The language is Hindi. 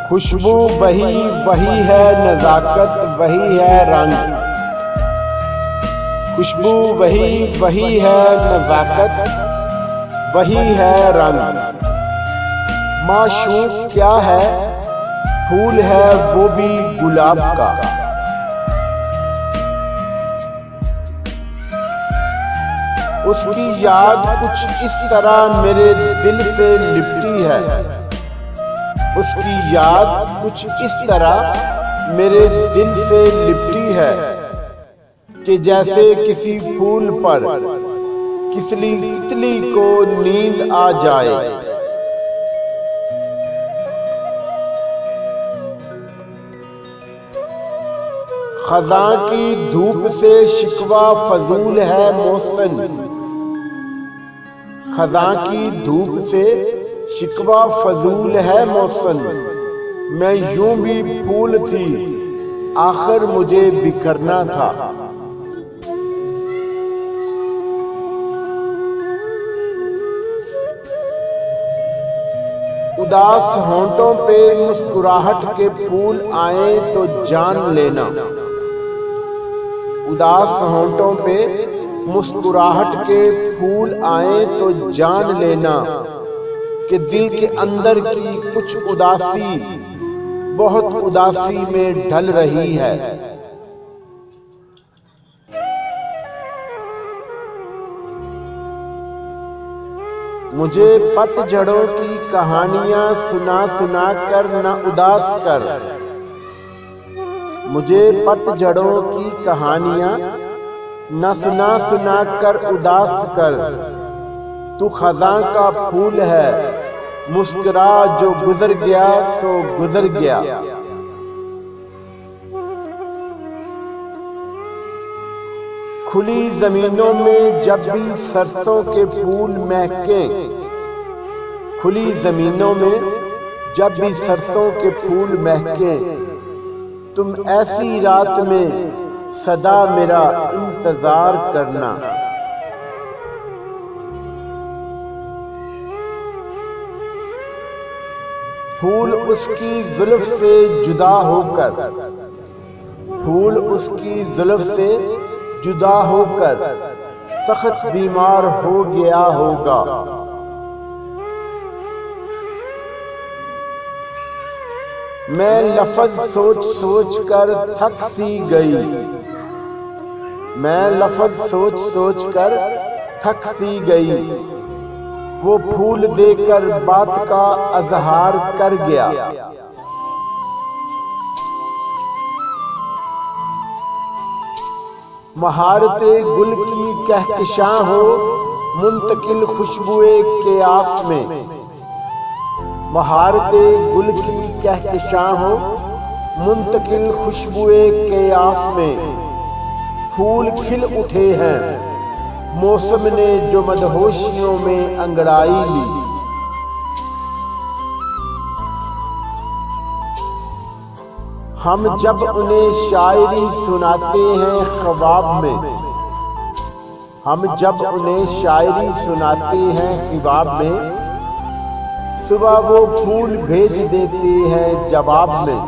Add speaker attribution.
Speaker 1: खुशबू वही वही है, नज़ाकत वही है रंग। खुशबू वही वही है, नज़ाकत वही है रंग। माशूक क्या है, फूल है वो भी गुलाब का। उसकी याद कुछ इस तरह मेरे दिल से लिपटी है। उसकी याद कुछ इस तरह मेरे दिल से लिपटी है कि जैसे किसी फूल पर किसी तितली को नींद आ जाए। खज़ां की धूप से शिकवा फजूल है मौसम। खज़ां की धूप से शिकवा फजूल है मौसम। मैं यूं भी फूल थी, आखिर मुझे बिखरना था। उदास होंठों पे मुस्कुराहट के फूल आए तो जान लेना। उदास होंठों पे मुस्कुराहट के फूल आए तो जान लेना कि दिल के अंदर की कुछ उदासी बहुत उदासी में ढल रही है। मुझे पतझड़ों की कहानियां सुना सुना कर न उदास कर। मुझे पतझड़ों की कहानियां न सुना सुना कर उदास कर। तू खज़ां का फूल है, मुस्कुरा जो गुजर गया सो गुजर गया। खुली जमीनों में जब भी सरसों के फूल महके। खुली जमीनों में जब भी सरसों के फूल महके। तुम ऐसी रात में सदा मेरा इंतजार करना। फूल उसकी जुल्फ से जुदा होकर। फूल उसकी जुल्फ से जुदा होकर सख्त बीमार हो गया होगा। मैं लफ्ज़ सोच सोच कर थक सी गई। मैं लफ्ज़ सोच सोच कर थक सी गई। वो फूल देकर बात का अजहार कर गया। महारते गुल की कहकशां हो, मुंतकिल खुशबुए क़यास में। महारते गुल की कहकशां हो, मुंतकिल खुशबुए क़यास में। फूल खिल उठे हैं, मौसम ने जो मदहोशियों में अंगड़ाई ली। हम जब उन्हें शायरी सुनाते हैं ख्वाब में। हम जब उन्हें शायरी सुनाते हैं ख्वाब में। सुबह वो फूल भेज देते हैं जवाब में।